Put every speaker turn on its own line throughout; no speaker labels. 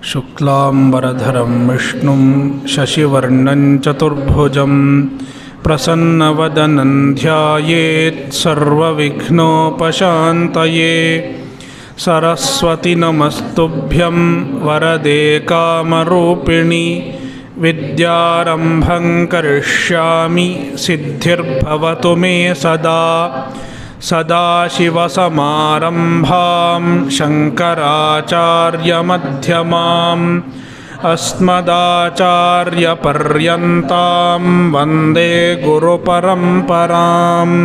शुक्लांबरधरं विष्णुं शशिवर्णं चतुर्भुजं प्रसन्नवदनं ध्यायेत् सर्वविघ्नोपशान्तये। सरस्वती नमस्तुभ्यं वरदे कामरूपिणि विद्यारम्भं करिष्यामि सिद्धिर्भवतु मे सदा। सदाशिवसमारम्भां शङ्कराचार्यमध्यमाम् अस्मदाचार्यपर्यन्तां वन्दे गुरुपरम्पराम्।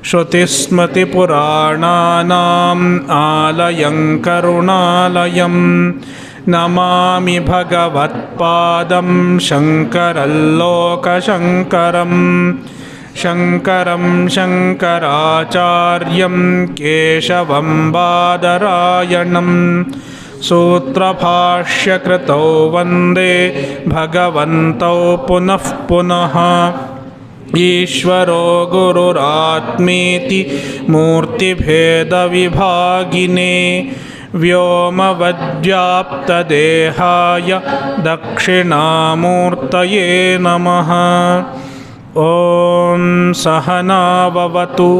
श्रुतिस्मृतिपुराणानाम् आलयं करुणालयं नमामि भगवत्पादं शङ्करं लोकशङ्करम्। शङ्करं शङ्कराचार्यं केशवं बादरायणं सूत्रभाष्यकृतौ वन्दे भगवन्तौ पुनः पुनः। ईश्वरो गुरुरात्मेति मूर्तिभेदविभागिने व्योमवद्व्याप्तदेहाय दक्षिणामूर्तये नमः। ॐ सहना भवतु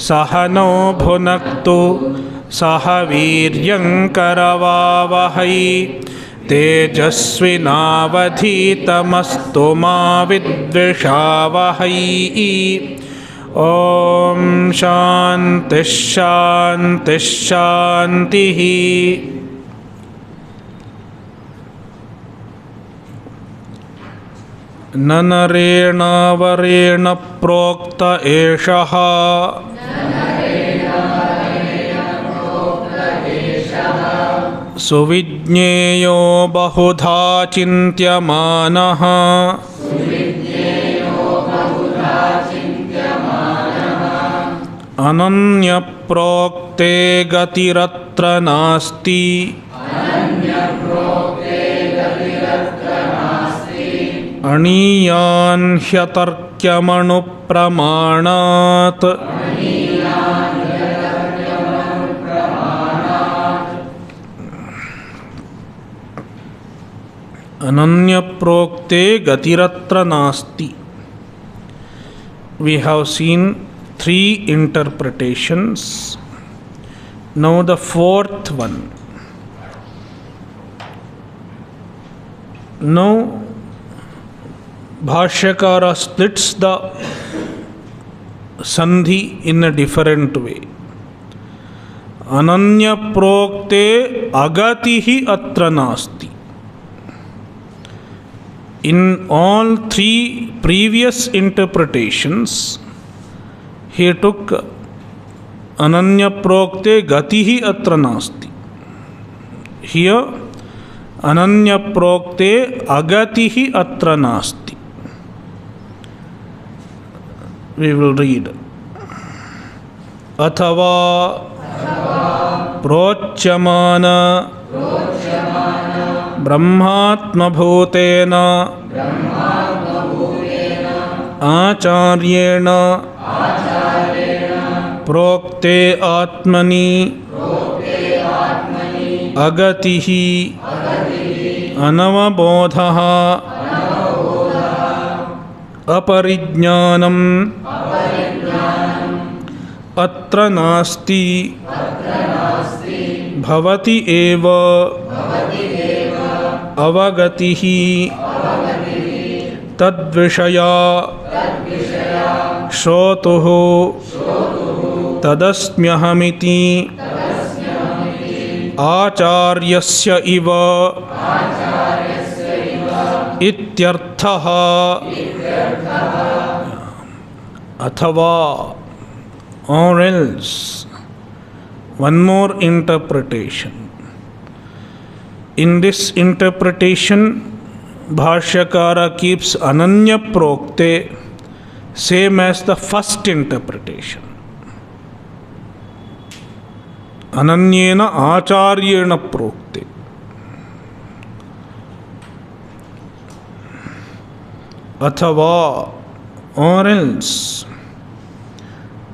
सहनौ भुनक्तु सह वीर्यङ्करवावहै तेजस्विनावधीतमस्तु मा विद्विषावहै। ॐ शान्तिः शान्तिः शान्तिः। न नरेणावरेण प्रोक्त एषः सुविज्ञेयो बहुधा चिन्त्यमानः। अनन्यप्रोक्ते गतिरत्र नास्ति। अणीयान् ह्यतर्क्यमणुप्रमाणात्। अनन्यप्रोक्ते गतिरत्र नास्ति. We have seen 3 interpretations. Now the 4th one. Now Bhāshyakara splits the sandhi in a different way. Ananya prokte agatihi atra nasti. In all 3 previous interpretations, he took Ananya prokte gatihi atra nasti. Here, Ananya prokte agatihi atra nasti. We will read. Athava prochyamana brahmatmabhutena acharyena prokte atmani agatihi anavabodhaha aparijñānam atra nasti bhavati eva avagatihi tadvishaya shrotuhu tadasmyahamiti acharyasya iva इत्यर्थः। अथवा or else, one more interpretation. In this interpretation, Bhāshyakara keeps Ananya Prokte same as the first interpretation. Ananyena Acharyena Prokte. अथवा or else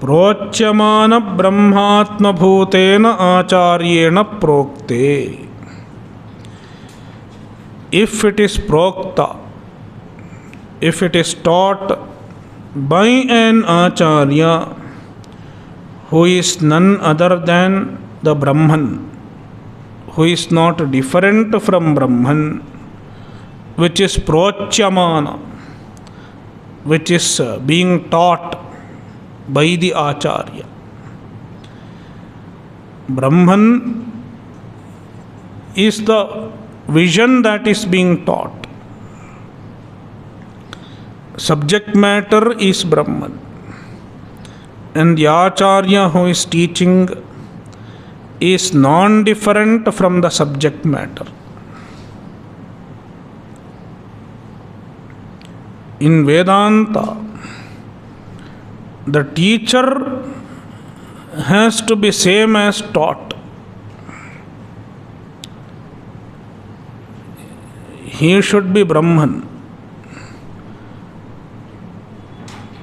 प्रोच्यमान ब्रह्मात्मभूतेन आचार्येण प्रोक्ते. if it is prokta, if it is taught by an acharya who is none other than the Brahman, who is not different from Brahman, which is prochyamana, which is being taught by the acharya. Brahman is the vision that is being taught. Subject matter is Brahman. And the acharya who is teaching is non-different from the subject matter. In Vedanta, the teacher has to be same as taught. He should be Brahman.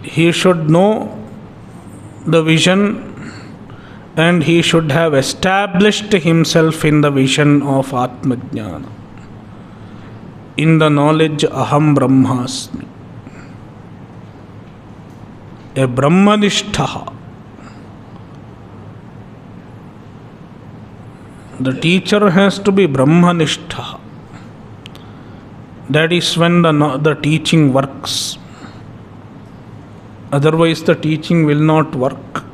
He should know the vision, and he should have established himself in the vision of Atmajnana, in the knowledge Aham Brahmasmi. A Brahmanishtaha. The teacher has to be Brahmanishtaha. That is when the teaching works. Otherwise, the teaching will not work.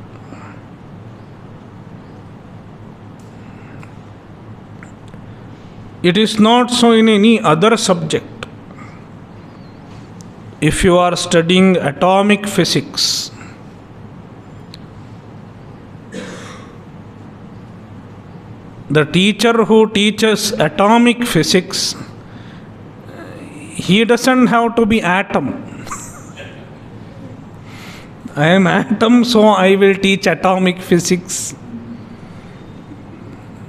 It is not so in any other subject. If you are studying atomic physics, the teacher who teaches atomic physics, he doesn't have to be atom. I am atom, so I will teach atomic physics,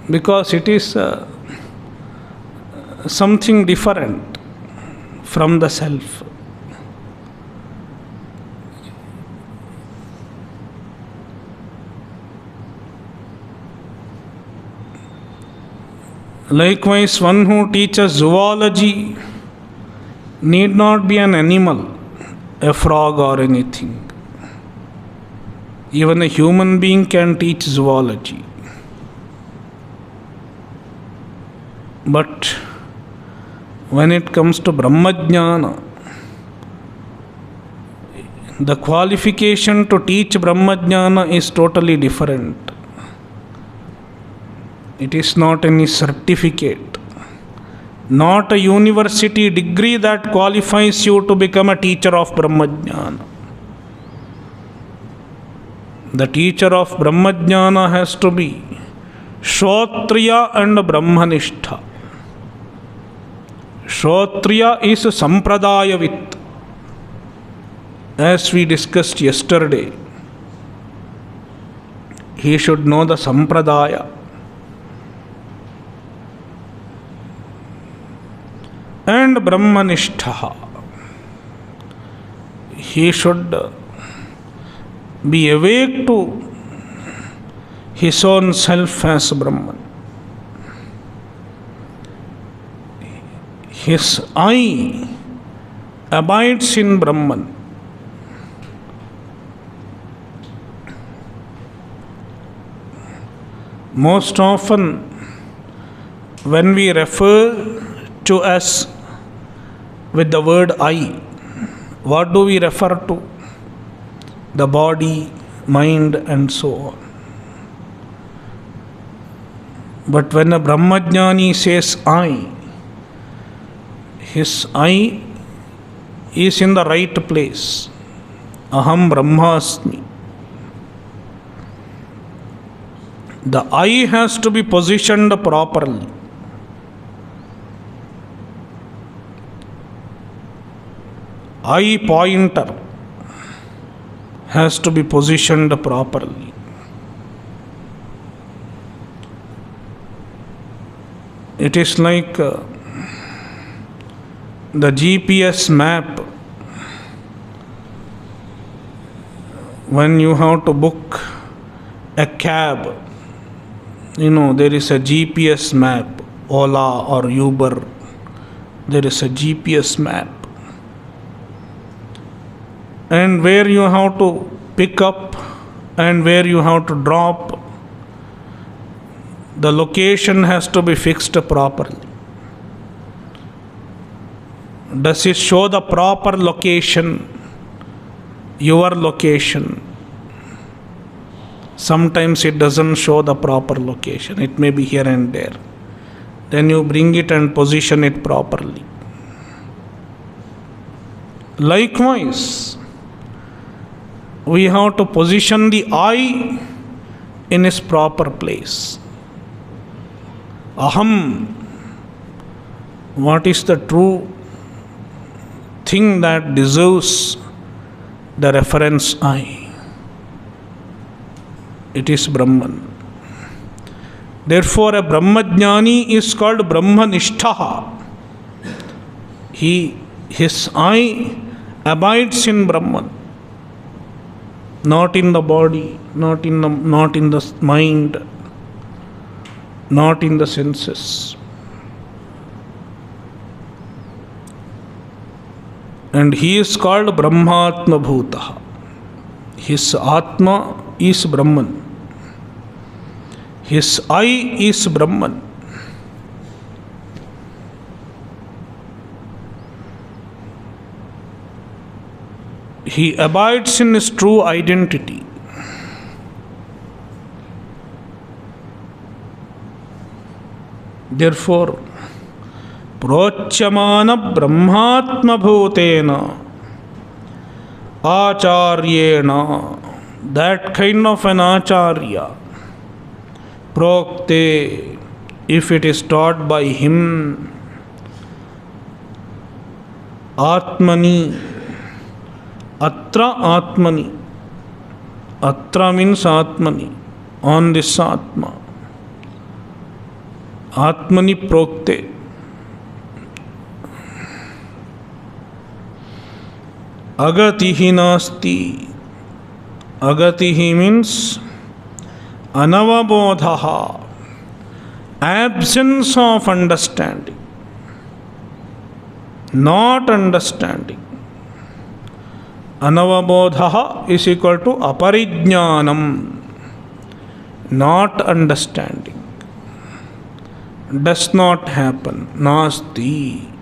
because it is something different from the self. Likewise, one who teaches zoology need not be an animal, a frog or anything. Even a human being can teach zoology. But when it comes to Brahmajnana, the qualification to teach Brahmajnana is totally different. It is not any certificate, not a university degree that qualifies you to become a teacher of Brahmajnana. The teacher of Brahmajnana has to be Shrotriya and Brahmanishtha. Shrotriya is Sampradayavit, as we discussed yesterday. He should know the Sampradaya. And Brahmanishtha, he should be awake to his own self as Brahman. His I abides in Brahman. Most often, when we refer to us with the word I, what do we refer to? The body, mind, and so on. But when a Brahmajnani says I, his I is in the right place. Aham Brahmasmi. The I has to be positioned properly. I pointer has to be positioned properly. It is like the GPS map. When you have to book a cab, there is a GPS map, Ola or Uber, there is a GPS map. And where you have to pick up and where you have to drop, the location has to be fixed properly. Does it show the proper location? Your location? Sometimes it doesn't show the proper location. It may be here and there. Then you bring it and position it properly. Likewise, we have to position the I in its proper place. Aham. What is the true thing that deserves the reference I? It is Brahman. Therefore, a Brahmajnani is called Brahmanishtaha. His I abides in Brahman, not in the body, not in the mind, not in the senses. And he is called Brahmatma Bhutaha. His Atma is Brahman. His I is Brahman. He abides in his true identity. Therefore, Prochyamana Brahmatma Bhutena Acharyena, that kind of an Acharya, Prokte, if it is taught by him, Atmani, Atra Atmani, Atra means Atmani, on this Atma, Atmani Prokte. Agatihi nasti. Agatihi means anavabodhaha, absence of understanding, not understanding. Anavabodhaha is equal to aparijnanam, not understanding. Does not happen. Nasti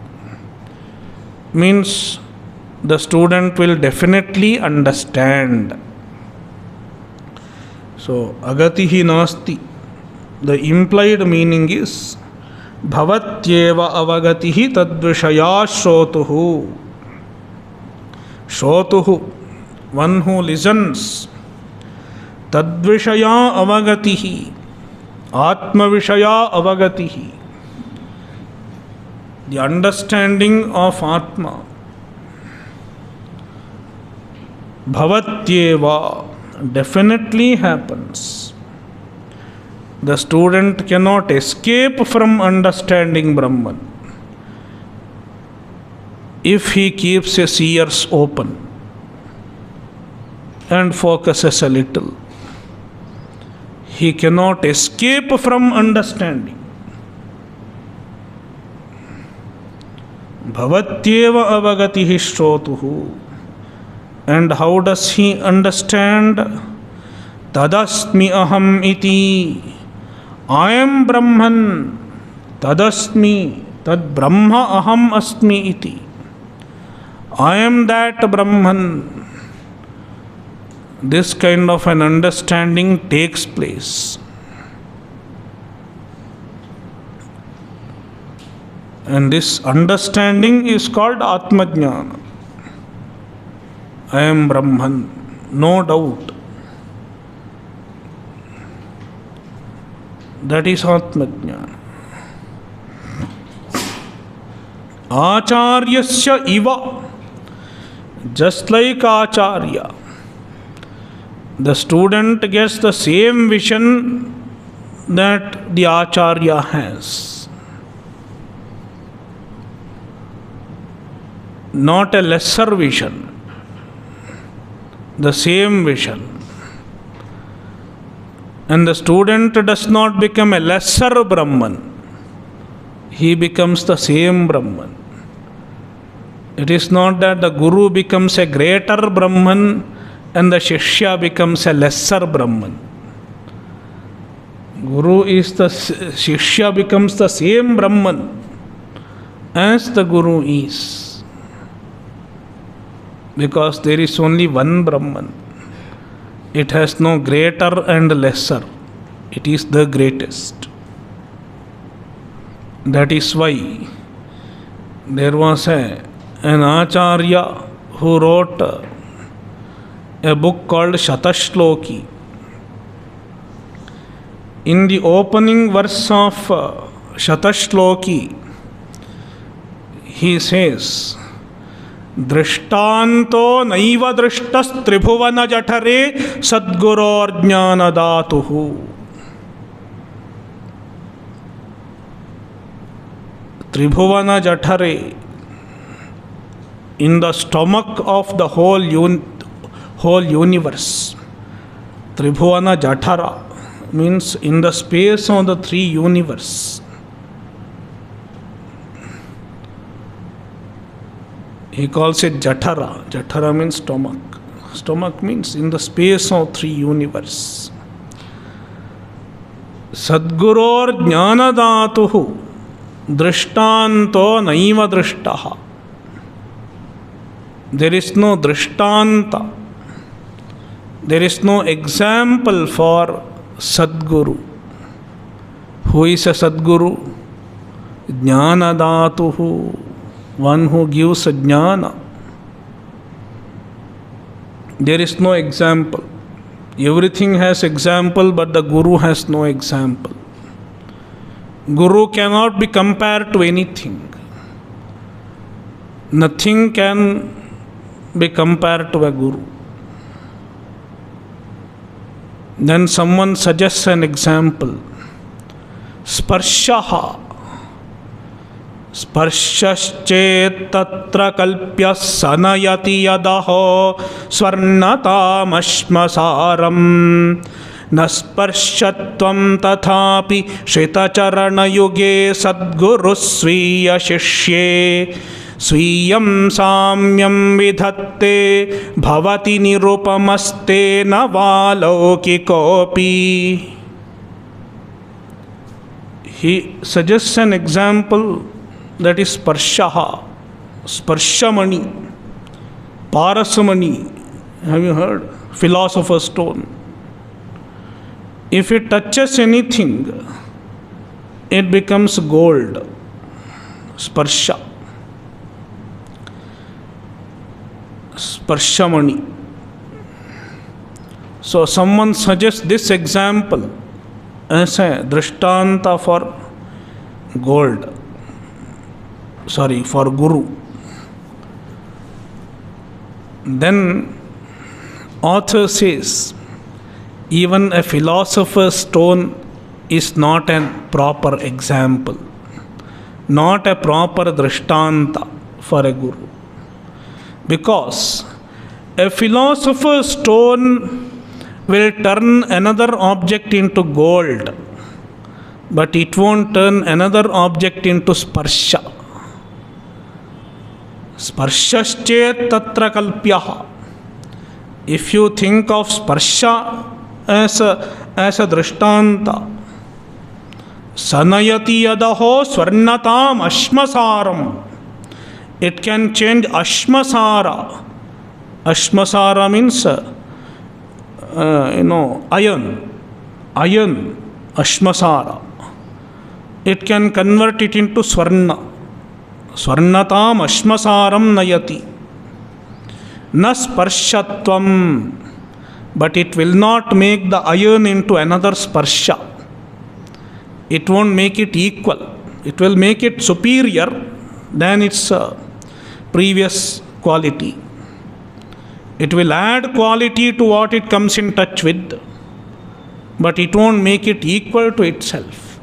means the student will definitely understand. So, agatihi nasti, the implied meaning is bhavatyeva avagatihi tadvishaya shrotuhu. Shrotuhu, one who listens. Tadvishaya avagatihi, atma vishaya avagatihi, the understanding of Atma. Bhavatyeva, definitely happens. The student cannot escape from understanding Brahman if he keeps his ears open and focuses a little. He cannot escape from understanding. Bhavatyeva avagatihi shrotuhu. And how does he understand? Tadasmi aham iti. I am Brahman. Tadasmi. Tad Brahma aham asmi iti. I am that Brahman. This kind of an understanding takes place. And this understanding is called Atmajnana. I am Brahman, no doubt. That is Atmajnana. Acharyasya iva, just like Acharya, the student gets the same vision that the Acharya has. Not a lesser vision, the same vision. And the student does not become a lesser Brahman, he becomes the same Brahman. It is not that the Guru becomes a greater Brahman and the Shishya becomes a lesser Brahman. Shishya becomes the same Brahman as the Guru is. Because there is only one Brahman. It has no greater and lesser. It is the greatest. That is why there was an Acharya who wrote a book called Shatashloki. In the opening verse of Shatashloki, he says, Drishtanto naiva drishtas tribhuvana jatare sadguror jnanadatuhu. Tribhuvana jatare, in the stomach of the whole universe. Tribhuvana jatara means in the space of the three universe. He calls it jatara. Jatara means stomach. Stomach means in the space of three universe. Sadguror jnanadatuhu drishtanto naiva drishtaha. There is no drishtanta. There is no example for Sadguru. Who is a Sadguru? Jnanadatuhu, one who gives a jnana. There is no example. Everything has example, but the Guru has no example. Guru cannot be compared to anything. Nothing can be compared to a Guru. Then someone suggests an example. Sparshaha. Sparshaschet tatra kalpya sanayati yadaho swarnatam ashmasaram. Nasparshatvam tathapi shrita yuge sadguru sviya shishye. Swiyam samyam vidhatte bhavati nirupamaste navalokikopi. He suggests an example, that is sparshaha, sparshamani, parasamani. Have you heard? Philosopher's stone. If it touches anything, it becomes gold. Sparsha. Sparshamani. So someone suggests this example as a drishtanta for gold. For Guru. Then author says, even a philosopher's stone is not a proper example, not a proper drishtanta for a Guru. Because a philosopher's stone will turn another object into gold, but it won't turn another object into sparsha. Sparshaschet tatra kalpyaha. If you think of sparsha as a drishtanta, sanayati yadaho swarnatam ashmasaram. It can change ashmasara. Ashmasara means iron. Iron, ashmasara. It can convert it into swarna. Swarnatam ashmasaram nayati. Nasparshatvam. But it will not make the iron into another sparsha. It won't make it equal. It will make it superior than its previous quality. It will add quality to what it comes in touch with, but it won't make it equal to itself.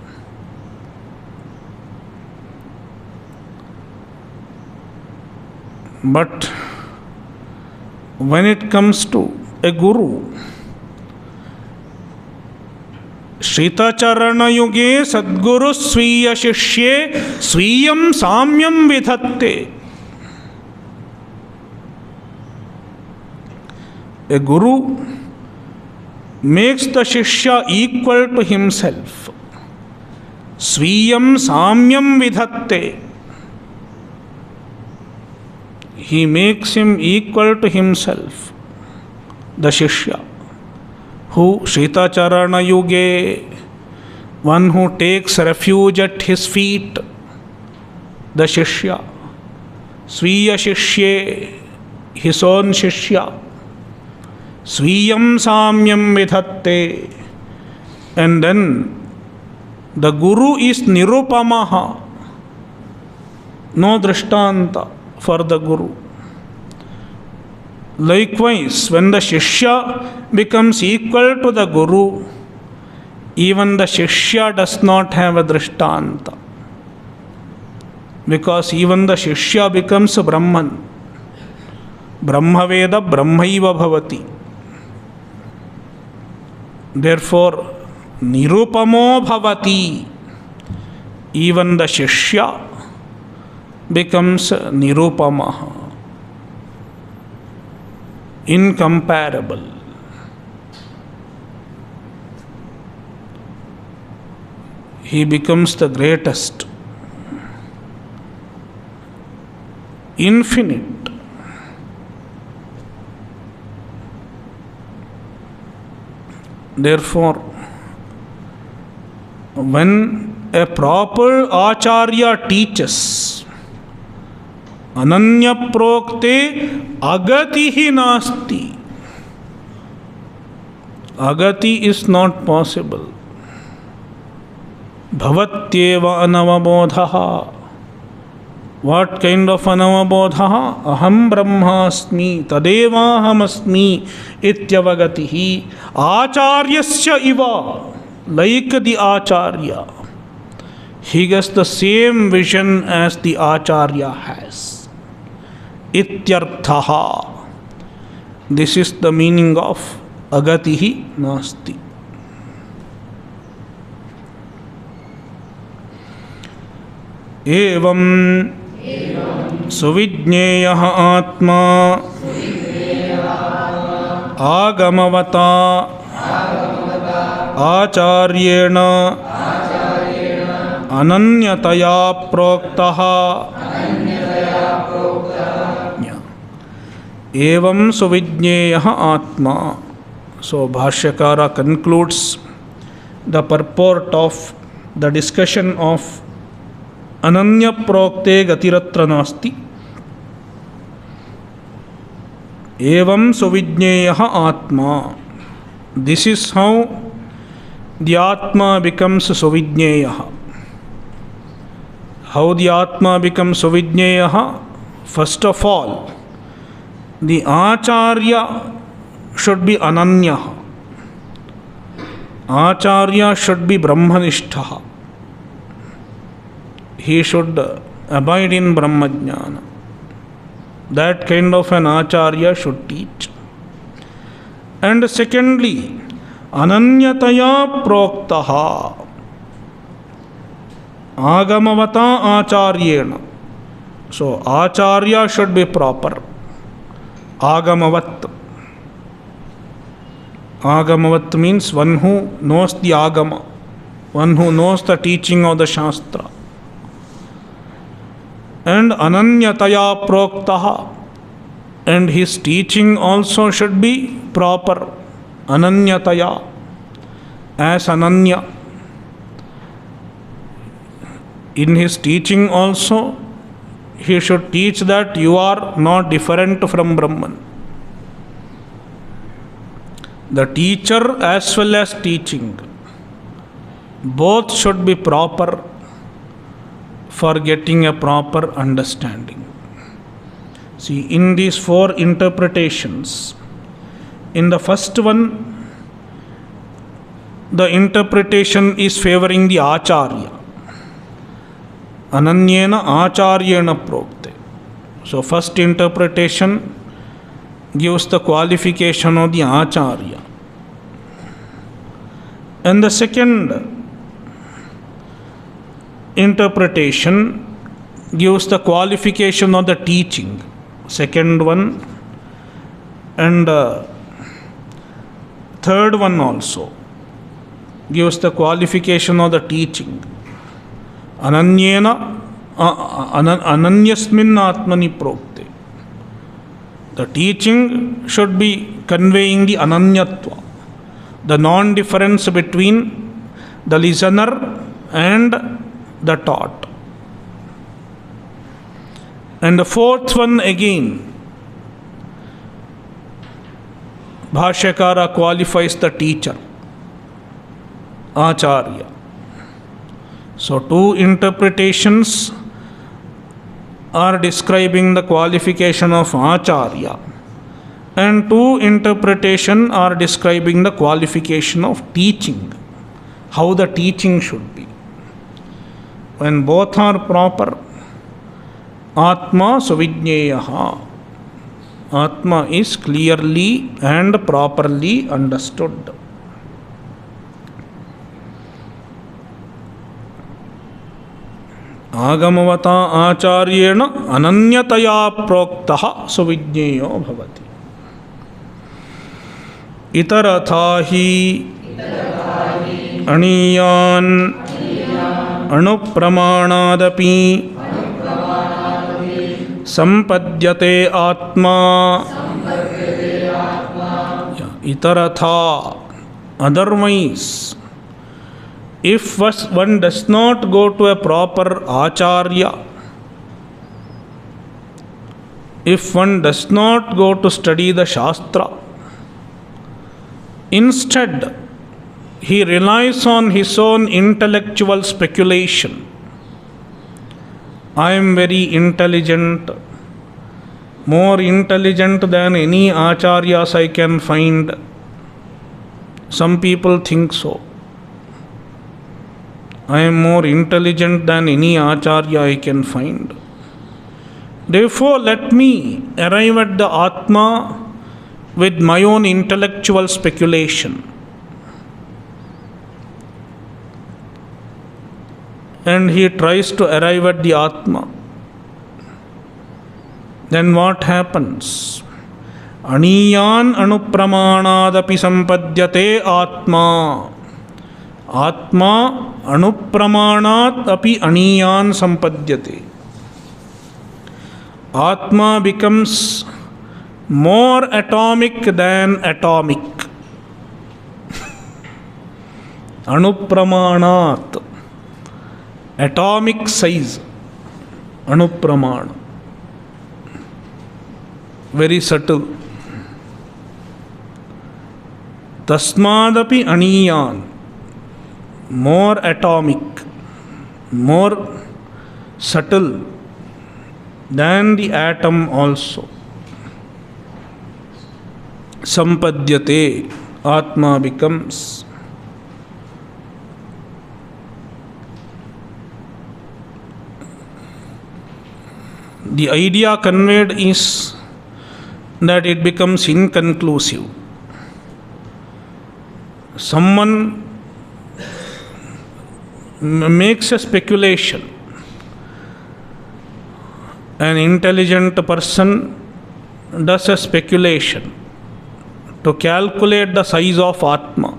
But when it comes to a Guru, Shrita charana yuge sadguru sviya shishye sviyam samyam vidhatte. A guru makes the Shishya equal to himself. Sviyam samyam vidhatte. He makes him equal to himself, the Shishya, who Shritacharana Yuge, one who takes refuge at his feet, the Shishya. Sviya Shishye, his own Shishya. Sviyam samyam vidhatte. And then the Guru is nirupamaha. No drishtanta for the Guru. Likewise, when the Shishya becomes equal to the Guru, even the Shishya does not have a drishtanta. Because even the Shishya becomes Brahman. Brahmaveda Brahmaiva bhavati. Therefore, nirupamo bhavati. Even the Shishya becomes nirupamaha. Incomparable. He becomes the greatest. Infinite. Therefore, when a proper acharya teaches, ananya prokte agatihi nasti. Agati is not possible. Bhavatyeva anavabodhaha. What kind of anavabodhaha? Aham brahmasmi tadevahamasmi ityavagatihi acharyasya iva. Like the acharya, he gets the same vision as the acharya has. Ityarthaha. This is the meaning of agatihi nasti. Evam suvijñeyaha atma agamavata आचार्येण अनन्यतया प्रोक्तः एवं सुविज्ञेयः आत्मा. So Bhāshyakara concludes the purport of the discussion of Ananya Prokte Gatiratra Nasti. Evam Suvijñeyaha Atma. This is how the Atma becomes Suvijñeyaha. How the Atma becomes Suvijñeyaha? First of all, the Acharya should be Ananya. Acharya should be Brahmanishtaha. He should abide in Brahmajnana. That kind of an Acharya should teach. And secondly, Ananyataya Proktaha Agamavata Acharyena. So, Acharya should be proper. Agamavat. Agamavat means one who knows the Agama, one who knows the teaching of the Shastra. And Ananyataya Proktaha. And his teaching also should be proper. Ananyataya, as Ananya. In his teaching also, he should teach that you are not different from Brahman. The teacher as well as teaching, both should be proper for getting a proper understanding. See, in these four interpretations, in the first one, the interpretation is favoring the Acharya. Ananyena Acharyena Prokte. So, first interpretation gives the qualification of the Acharya. And the second interpretation gives the qualification of the teaching. Second one. And third one also gives the qualification of the teaching. Ananyena ananyasmin atmani prokte. The teaching should be conveying the ananyatva, the non-difference between the listener and the taught. And the fourth one again, Bhāshyakara qualifies the teacher, Acharya. So two interpretations are describing the qualification of Acharya, and two interpretations are describing the qualification of teaching, how the teaching should be. When both are proper, Atma Suvijñeyaha, Atma is clearly and properly understood. Agamavata Acharyena Ananyataya Proktaha Suvijñeyo Bhavati. Itarathahi Aniyan Anupramanadapi Sampadyate Atma. Itaratha, otherwise, if one does not go to a proper Acharya, if one does not go to study the Shastra, instead he relies on his own intellectual speculation. I am very intelligent, more intelligent than any acharyas I can find. Some people think so. I am more intelligent than any acharya I can find. Therefore, let me arrive at the Atma with my own intellectual speculation. And he tries to arrive at the Atma. Then what happens? Aniyan anupramanadapi sampadyate Atma. Atma anupramanat api aniyan sampadyate. Atma becomes more atomic than atomic. Anupramanat, atomic size. Anupramana, very subtle. Tasmadapi aniyan, more atomic, more subtle than the atom also. Sampadyate, Atma becomes. The idea conveyed is that it becomes inconclusive. Someone makes a speculation. An intelligent person does a speculation to calculate the size of Atma.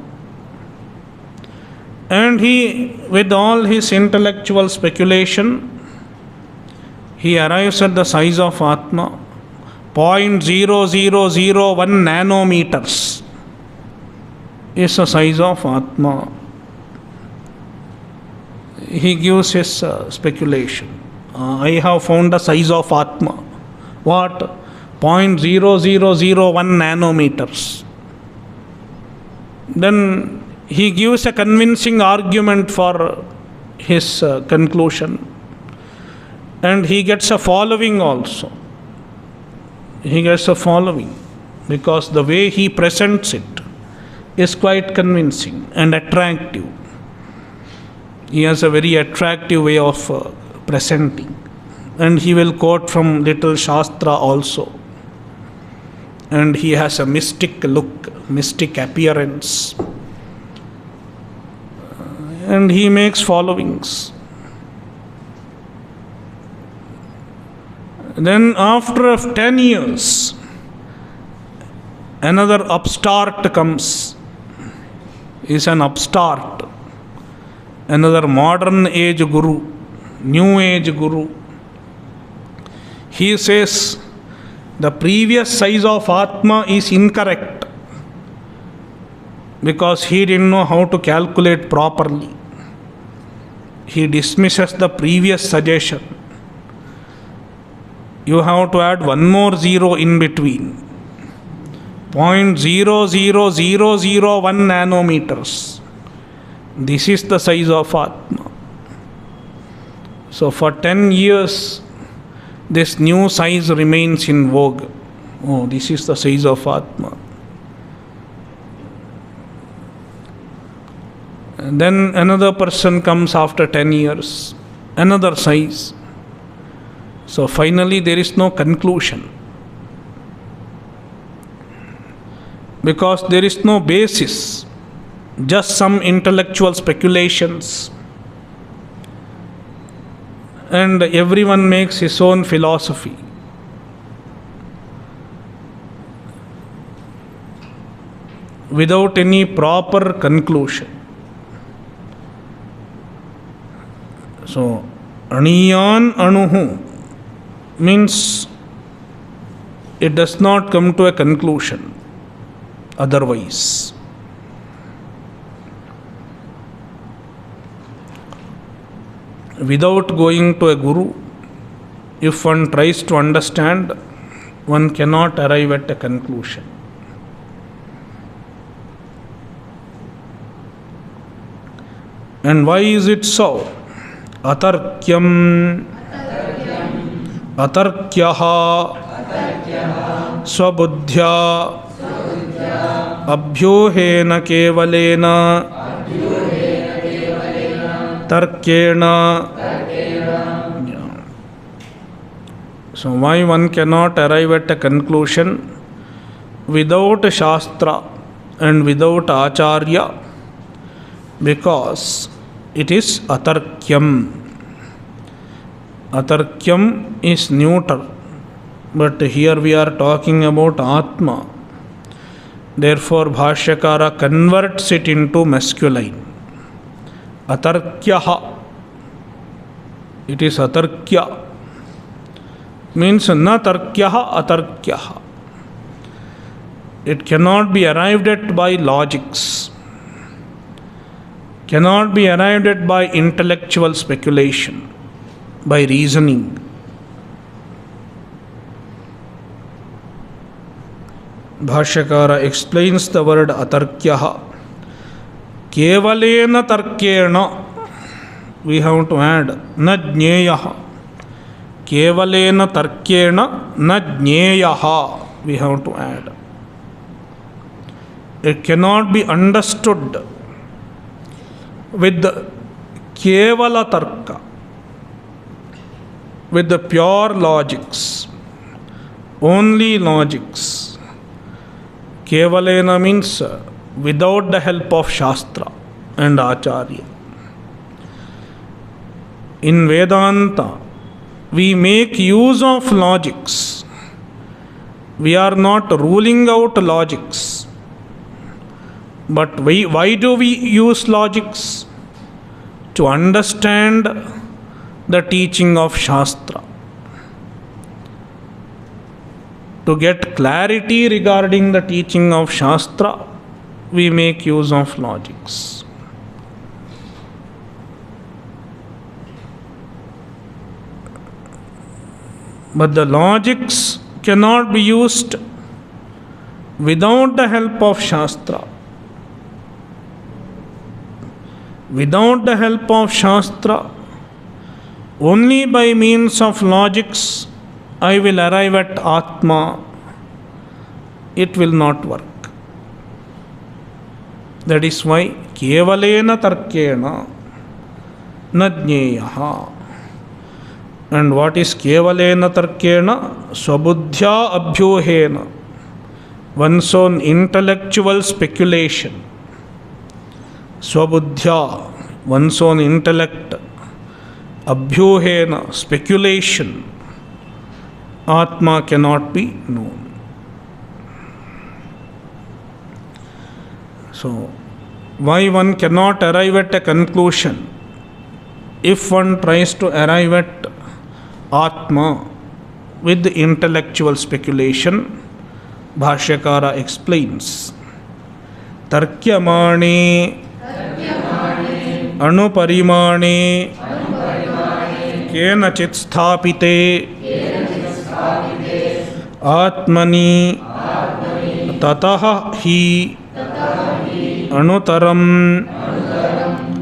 And he, with all his intellectual speculation, he arrives at the size of Atma, 0.0001 nanometers is the size of Atma. He gives his speculation. I have found the size of Atma. What? 0.0001 nanometers. Then he gives a convincing argument for his conclusion. And he gets a following also. He gets a following because the way he presents it is quite convincing and attractive. He has a very attractive way of presenting. And he will quote from little Shastra also. And he has a mystic look, mystic appearance. And he makes followings. Then after 10 years, another upstart comes is an upstart, another modern age guru, new age guru. He says the previous size of Atma is incorrect because he didn't know how to calculate properly. He dismisses the previous suggestion. You have to add one more zero in between. 0.00001 nanometers. This is the size of Atma. So for 10 years, this new size remains in vogue. Oh, this is the size of Atma. And then another person comes after 10 years, another size. So finally there is no conclusion. Because there is no basis, just some intellectual speculations. And everyone makes his own philosophy. Without any proper conclusion. So, Aniyan Anuhu means it does not come to a conclusion otherwise. Without going to a guru, if one tries to understand, one cannot arrive at a conclusion. And why is it so? Atarkyam, atarkyaha, swabuddhya, abhyohena kevalena, tarkena. So why one cannot arrive at a conclusion without Shastra and without Acharya? Because it is atarkyam. Atarkyam is neuter, but here we are talking about Atma. Therefore Bhāshyakara converts it into masculine. Atarkyaha. It is atarkya. Means na tarkyaha atarkyaha. It cannot be arrived at by logics. Cannot be arrived at by intellectual speculation, by reasoning. Bhāshyakara explains the word atarkyaha. Kevalena tarkena. We have to add na jñeyaha. Kevalena tarkena na jñeyaha. We have to add. It cannot be understood with the kevala tarka, with the pure logics, only logics. Kevalena means without the help of Shastra and Acharya. In Vedanta, we make use of logics. We are not ruling out logics. But why do we use logics? To understand the teaching of Shastra. To get clarity regarding the teaching of Shastra, we make use of logics. But the logics cannot be used without the help of Shastra. Without the help of Shastra, only by means of logics, I will arrive at Atma. It will not work. That is why kevalena tarkena na jñeyaha. And what is kevalena tarkena? Swabuddhya abhyohena. One's own intellectual speculation. Swabuddhya, one's own intellect. Abhyohena, speculation. Atma cannot be known. So, why one cannot arrive at a conclusion if one tries to arrive at Atma with intellectual speculation. Bhāshyakara explains. Tarkyamane anuparimane kenachit sthapite atmani tataha hi anutaram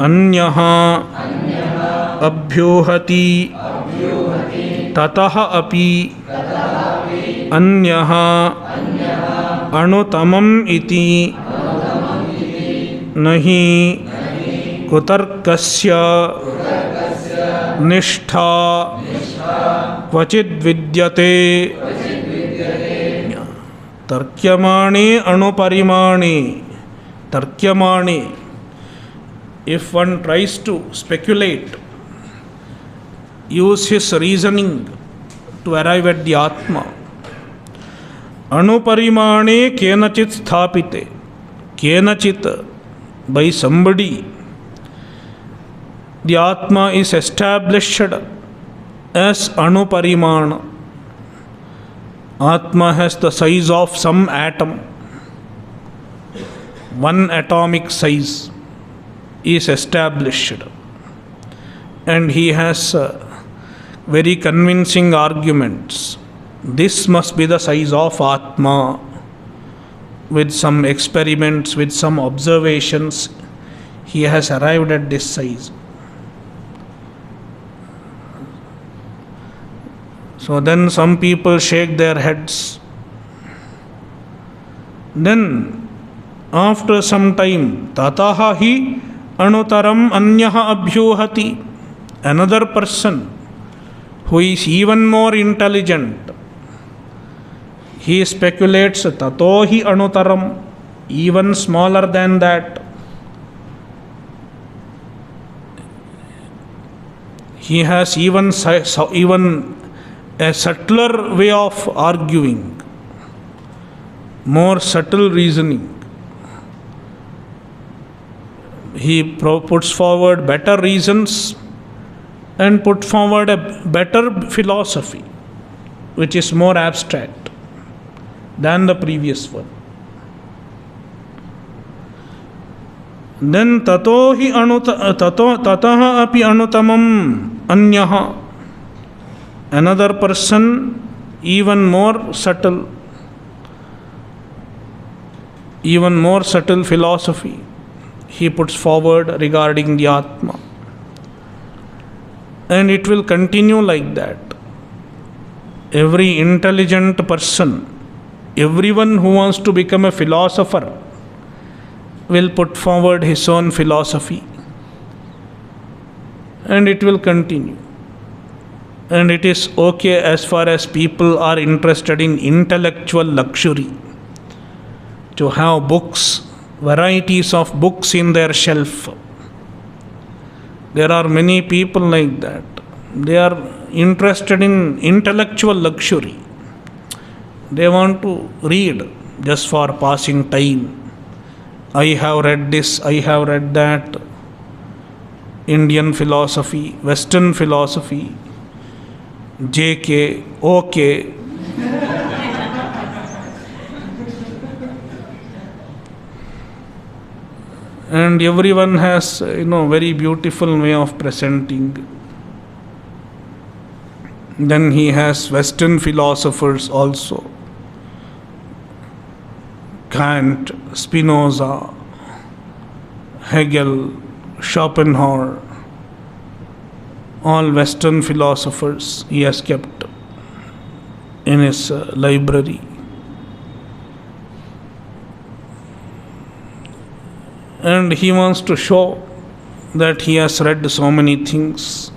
anyaha abhyuhati tataha api anyaha anutamam iti nahi kutarkasya nishtha kvachid vidyate. Tarkyamane anuparimane. Tarkyamane. If one tries to speculate, use his reasoning to arrive at the Atma. Anuparimane kenachit sthapite. Kenachit, by somebody, the Atma is established as anuparimana. Atma has the size of some atom. One atomic size is established. And he has very convincing arguments. This must be the size of Atma. With some experiments, with some observations, he has arrived at this size. So then some people shake their heads. Then after some time, tataha hi anutaram anyaha abhyuhati. Another person who is even more intelligent, he speculates tato hi anutaram, even smaller than that. He has even a subtler way of arguing, more subtle reasoning. He puts forward better reasons and put forward a better philosophy, which is more abstract than the previous one. Then tataha api anutamam anyaha. Another person, even more subtle philosophy, he puts forward regarding the Atma. And it will continue like that. Every intelligent person, everyone who wants to become a philosopher, will put forward his own philosophy. And it will continue. And it is okay as far as people are interested in intellectual luxury, to have books, varieties of books in their shelf. There are many people like that. They are interested in intellectual luxury. They want to read just for passing time. I have read this, I have read that. Indian philosophy, Western philosophy, JK, OK. And everyone has, very beautiful way of presenting. Then he has Western philosophers also. Kant, Spinoza, Hegel, Schopenhauer, all Western philosophers he has kept in his library. And he wants to show that he has read so many things.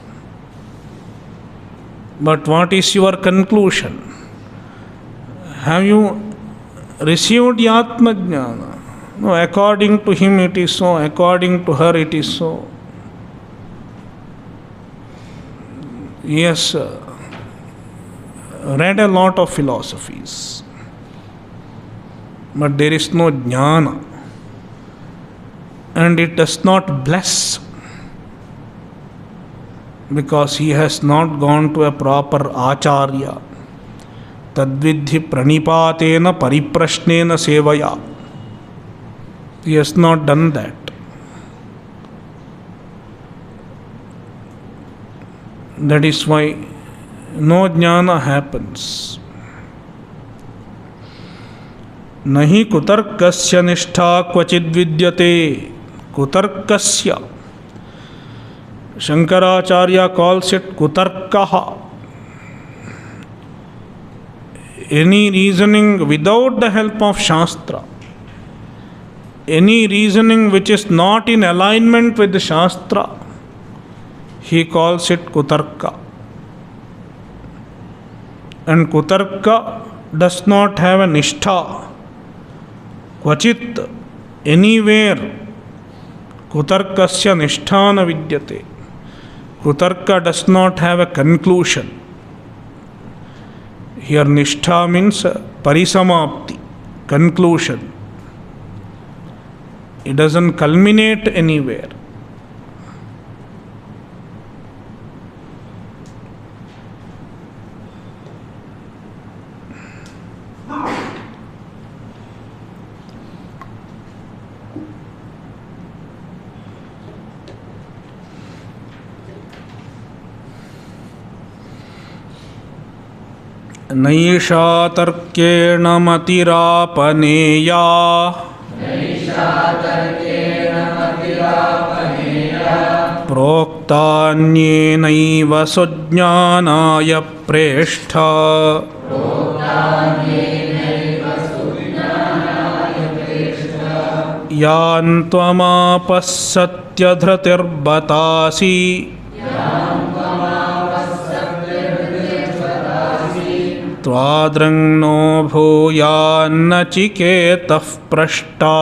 But what is your conclusion? Have you received the Atma Jnana? No, according to him it is so, according to her it is so. He has read a lot of philosophies, but there is no jnana. and it does not bless, because he has not gone to a proper acharya. Tadvidhi pranipatena pariprashnena sevaya. He has not done that. That is why no jnana happens. Nahi kutarkasya nishtha kvachid vidyate. Kutarkasya. Shankaracharya calls it kutarkaha. Any reasoning without the help of Shastra, any reasoning which is not in alignment with the Shastra, he calls it kutarka. And kutarka does not have a nishtha. Kvachit, anywhere, kutarkasya nisthana vidyate. Kutarka does not have a conclusion. Here nishtha means parisamapti, conclusion. It doesn't culminate anywhere. नैषा तर्केण मतिरापनेया प्रोक्तान्येनैव सुज्ञानाय प्रेष्ठा यान् त्वमापः सत्यधृतिर्बतासि त्वादृङ्नो भूयान्नचिकेतः पृष्टा।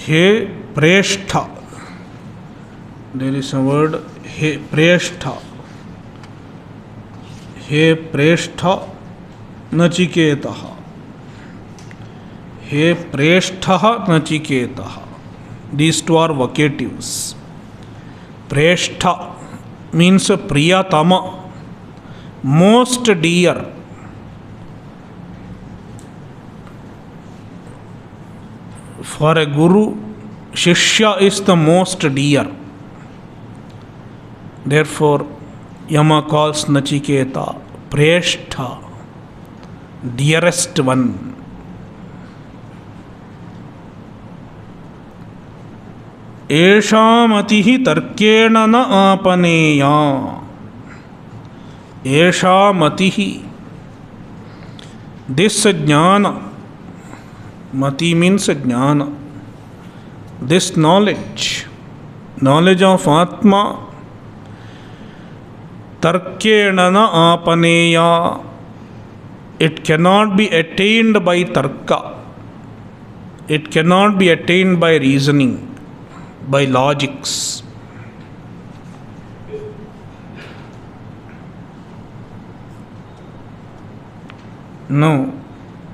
हे प्रेष्ठा, there is a word hey प्रेष्ठा. Hey प्रेष्ठा नचिकेतः. Hey प्रेष्ठः नचिकेतः. These two are vocatives. Prestha means priyatama, most dear. For a guru, Shishya is the most dear. Therefore, Yama calls Nachiketa Preshtha, dearest one. Esha matihi tarkena na apaneya. Esha matihi. This jnana. Mati means jnana. This knowledge of Atma, tarkena na apaneya. It cannot be attained by tarka. It cannot be attained by reasoning, by logics. No,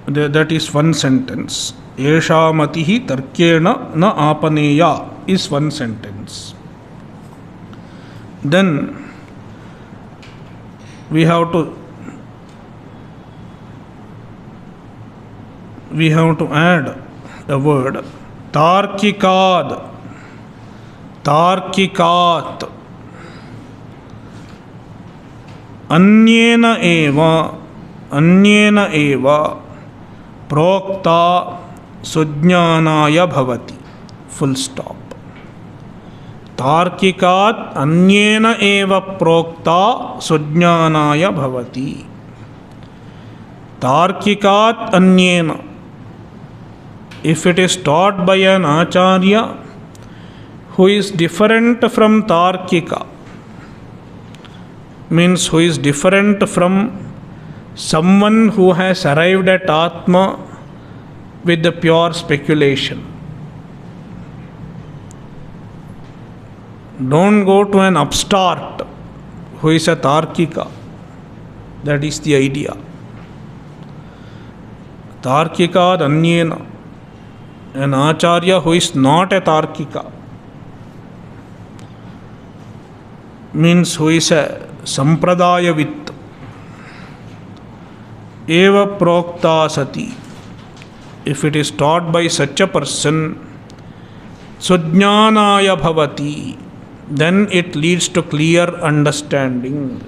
that is one sentence. Esha matihi tarkena na apaneya is one sentence. Then we have to add the word tarkikad. Tarkikat. Anyena eva prokta sujnanaya bhavati. Full stop. Tarkikat anyena eva prokta sujnanaya bhavati. Tarkikat anyena. If it is taught by an acharya who is different from Tarkika, means who is different from someone who has arrived at Atma with the pure speculation. Don't go to an upstart who is a Tarkika. That is the idea. Tarkika Anyena. An Acharya who is not a Tarkika means who is a Sampradayavit. Eva Prokta Sati. If it is taught by such a person, Sujnanaya Bhavati, then it leads to clear understanding.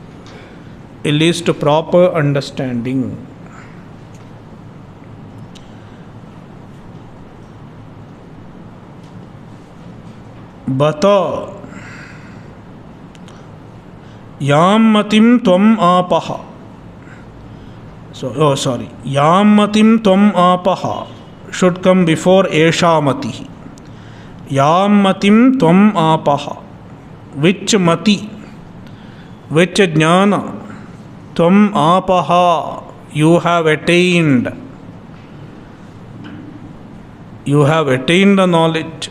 It leads to proper understanding. Bata Yam Matim Tvam Apaha. Yam Matim Tvam Apaha should come before Esha Mati. Yam Matim Tvam Apaha. Which Mati, which Jnana, Tvam Apaha, you have attained. You have attained the knowledge.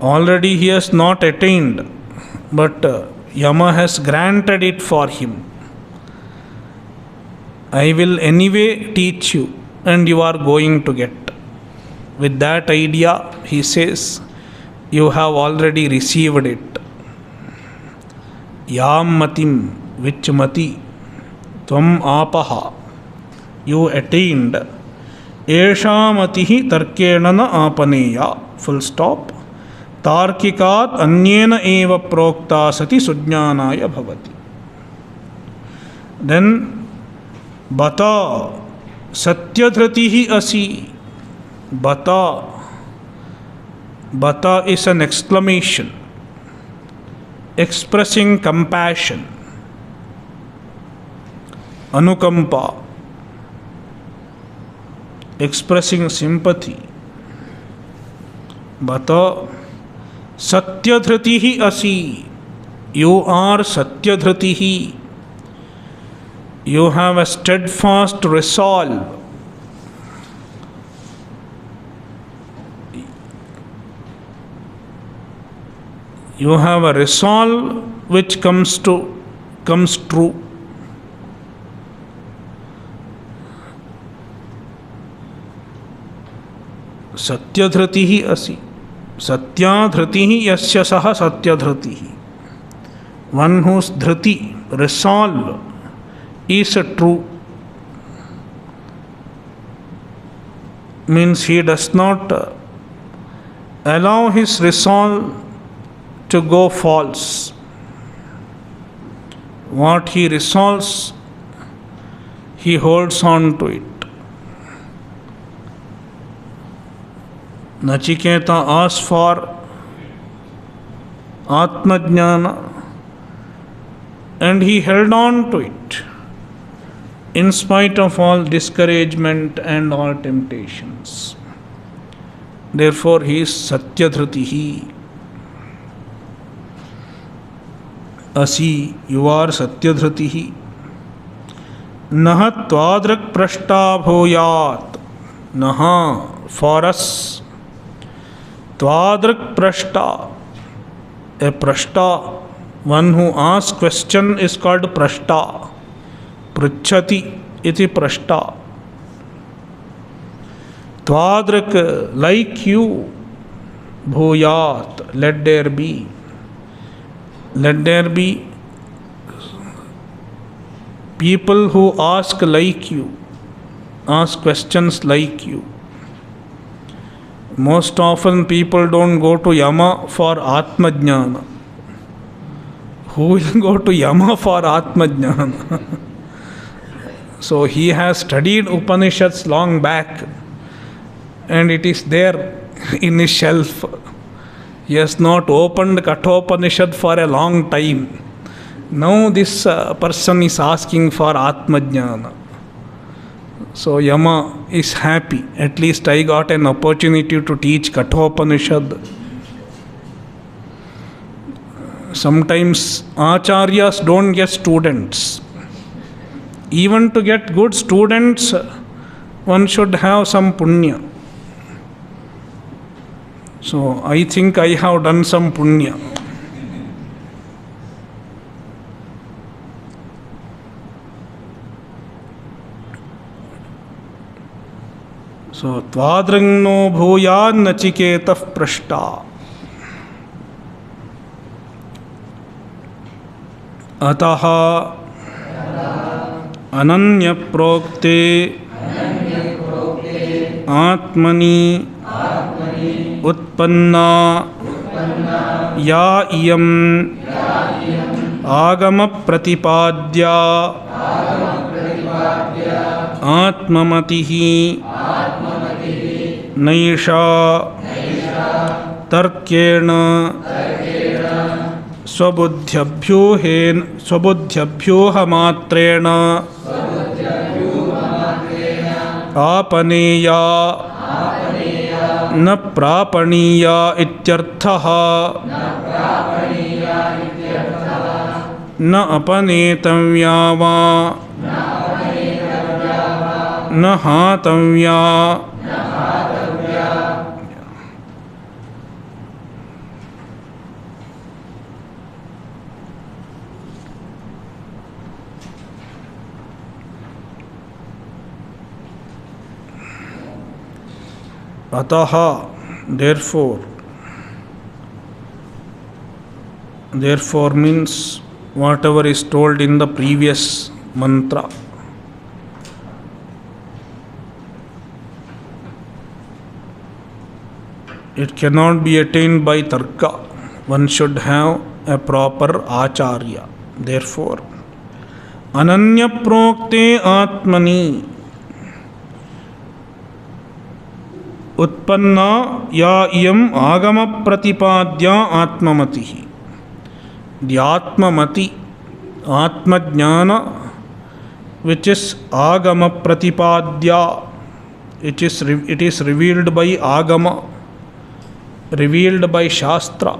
Already he has not attained, but Yama has granted it for him. I will anyway teach you, and you are going to get. With that idea, he says, you have already received it. Yam Matim, which Mati, Tvam Apaha, you attained. Esha Matihi Tarkena na Apaneya. Full stop. Tarkikat Anyena eva Prokta Sati Sujnanaya Bhavati. Then Bata Satyadhratihi Asi. Bata is an exclamation expressing compassion, anukampa, expressing sympathy. Bata Satyadhratihi Asi. You are Satyadhratihi. You have a steadfast resolve. You have a resolve which comes true. Satyadhratihi Asi. Satyadhratihi yasya saha satyadhratihi. One whose dhriti, resolve, is true. Means he does not allow his resolve to go false. What he resolves, he holds on to it. Nachiketa asked for Atmajnana and he held on to it in spite of all discouragement and all temptations. Therefore, he is Satyadhritihi. Asi, you are Satyadhritihi. Naha Twadrak Prashta Bhoyat. Naha, for us. Twadrak Prashta. A Prashta, one who asks question, is called Prashta. Pruchati iti Prashta. Twadrak, like you. Bhoyat, let there be. Let there be people who ask like you, ask questions like you. Most often people don't go to Yama for Atmajnana. Who will go to Yama for Atmajnana? So he has studied Upanishads long back and it is there in his shelf. He has not opened Kathopanishad for a long time. Now this person is asking for Atmajnana. So Yama is happy. At least I got an opportunity to teach Kathopanishad. sometimes acharyas don't get students. Even to get good students, one should have some punya. So I think I have done some punya. So tvadrangno bhuyad nachiketah prashta. Ataha ananya prokte atmani utpanna ya iyam agama pratipadya atmamatihi naisha tarkena स्वबुद्ध्यभ्योह मात्रेण आपनेया न प्रापणीया इत्यर्थः न अपनेतव्या वा न हातव्या. Ataha, therefore means whatever is told in the previous mantra. It cannot be attained by tarka. One should have a proper acharya. Therefore, ananya prokte atmani utpanna ya iyam agama pratipadya atmamatihi. The atmamati, atma jnana, which is agama pratipadya, it is revealed by agama, revealed by shastra.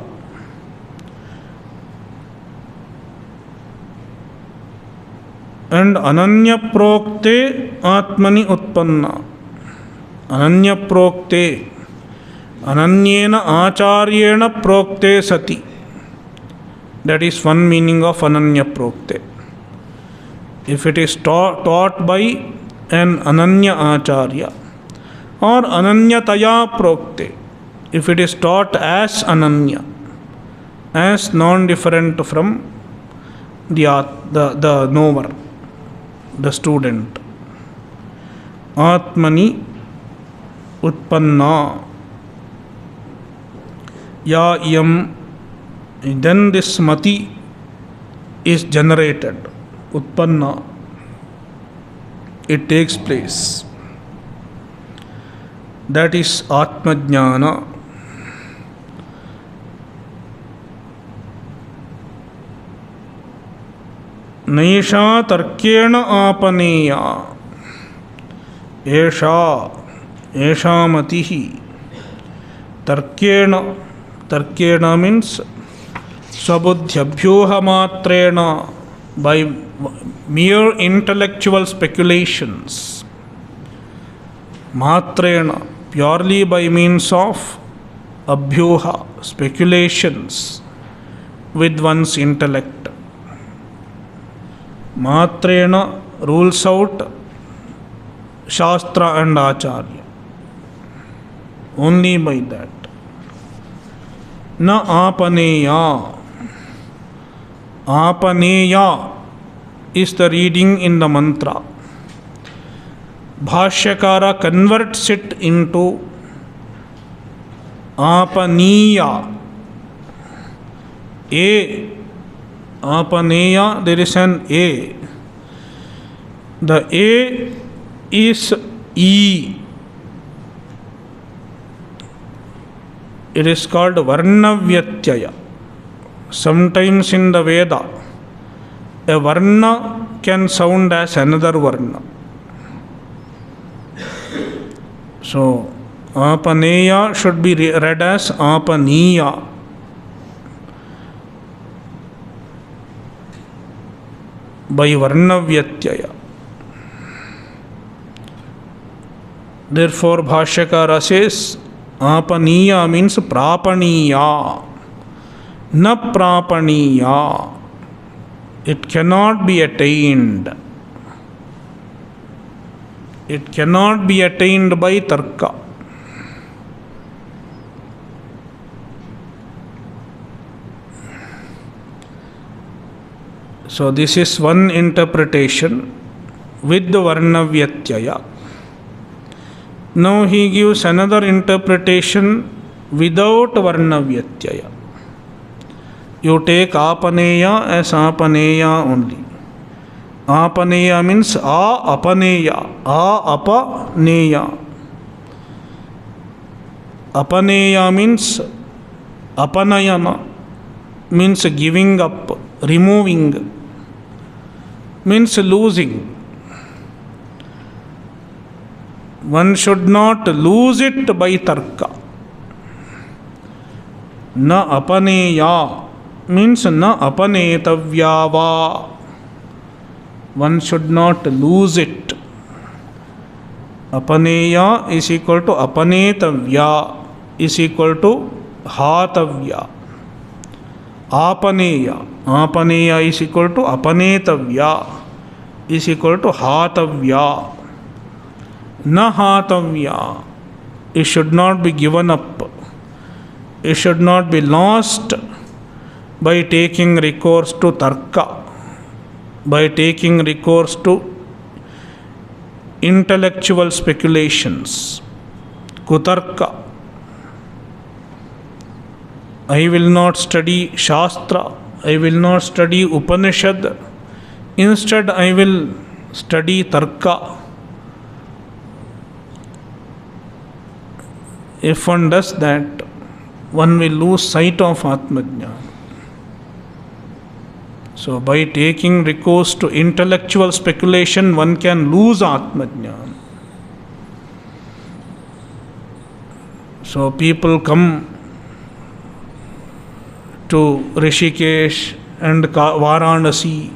And ananya prokte atmani utpanna. Ananya prokte, ananyena acharyena prokte sati. That is one meaning of ananya prokte. If it is taught by an ananya acharya, or ananyataya prokte, if it is taught as ananya, as non-different from the knower, the student. Atmani utpanna ya iyam, then this mati is generated. Utpanna, it takes place. That is atma jnana. Naisha tarkena apaneya. Esha matihi. Tarkena means swabudhyabhyoha matrena, by mere intellectual speculations. Matrena, purely by means of abhyoha, speculations with one's intellect. Matrena rules out shastra and acharya. Only by that. Na apaneya. Apaneya is the reading in the mantra. Bhāshyakara converts it into apaniya. Apaneya, there is an A. The A is E. It is called varnavyatyaya. Sometimes in the Veda, a varna can sound as another varna. So, apaneya should be read as apaniya. by Varnavyatyaya. Therefore, Bhāshyakara says, Apaniya means Prapaniya, na Prapaniya. It cannot be attained. It cannot be attained by Tarka. So, this is one interpretation with the Varnavyatyaya. Now he gives another interpretation without Varnavyatyaya. You take Apaneya as Apaneya only. Apaneya means Apaneya. Apaneya. Apaneya means Apanayana, means giving up, removing, means losing. One should not lose it by Tarka. Na Apaneya means na Apanetavyava. One should not lose it. Apaneya is equal to Apanetavya is equal to Hatavya. Apaneya. Apaneya is equal to Apanetavya is equal to Hatavya. Na Hatavya. It should not be given up. It should not be lost by taking recourse to Tarka, by taking recourse to intellectual speculations, Kutarka. I will not study Shastra, I will not study Upanishad, instead I will study Tarka. If one does that, one will lose sight of Atmajnana. So, by taking recourse to intellectual speculation, one can lose Atmajnana. So, people come to Rishikesh and Varanasi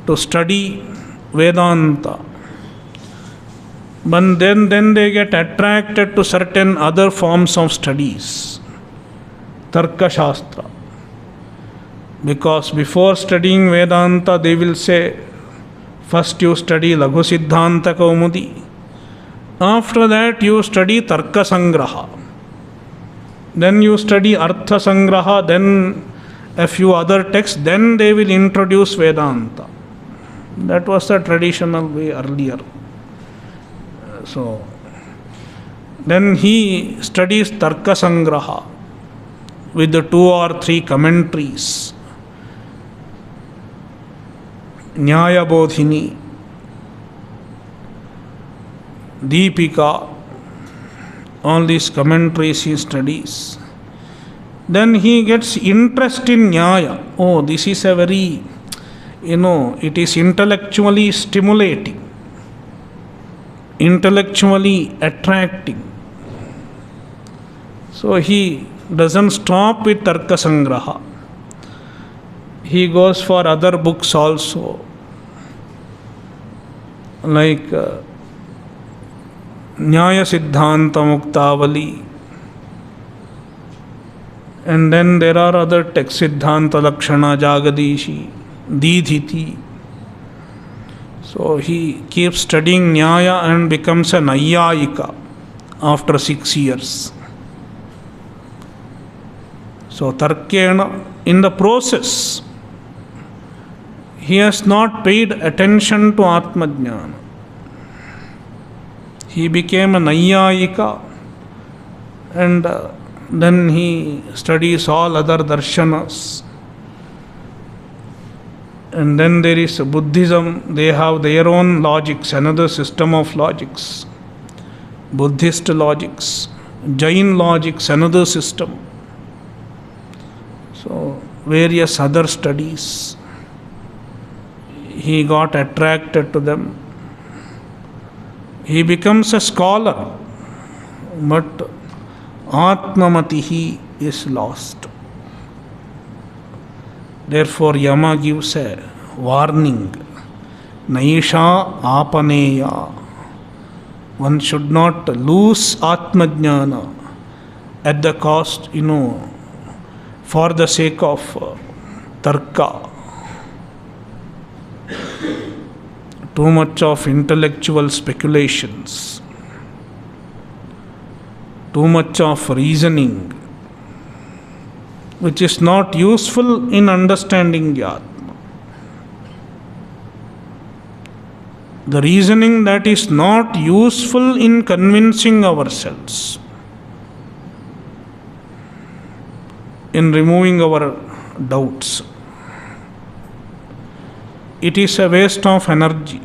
to study Vedanta. But then they get attracted to certain other forms of studies, Tarka Shastra. Because before studying Vedanta, they will say, first you study Laghu Siddhanta Kaumudi, after that you study Tarka Sangraha, then you study Artha Sangraha, then a few other texts, then they will introduce Vedanta. That was the traditional way earlier. So, then he studies Tarka Sangraha with the 2 or 3 commentaries. Nyaya Bodhini, Deepika, all these commentaries he studies. Then he gets interest in Nyaya. Oh, this is a very, it is intellectually stimulating, intellectually attracting. So he doesn't stop with Tarka Sangraha. He goes for other books also, like Nyaya Siddhanta Muktavali, and then there are other texts, Siddhanta Lakshana Jagadishi, Didhiti. So he keeps studying Nyaya and becomes a Nayyayika after 6 years. So Tarkena, in the process, he has not paid attention to Atmajnana. He became a Nayyayika, and then he studies all other darshanas. And then there is Buddhism, they have their own logics, another system of logics. Buddhist logics, Jain logics, another system. So, various other studies. He got attracted to them. He becomes a scholar, but Atmamatihi is lost. Therefore, Yama gives a warning. Naisha apaneya. One should not lose Atmajnana at the cost, for the sake of tarka. Too much of intellectual speculations, too much of reasoning, which is not useful in understanding the Atma. The reasoning that is not useful in convincing ourselves, in removing our doubts. It is a waste of energy.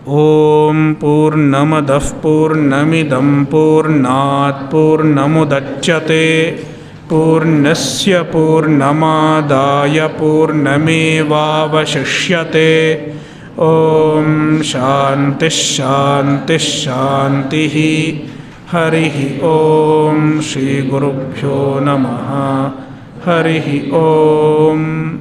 Om Purnamadah Purnamidam Purnat Purnamudachyate Purnasya Purnamadaya Purnamevavashishyate. Om Shanti Shanti Shanti. Harihi Om. Shri Gurubhyo Namaha. Harihi Om.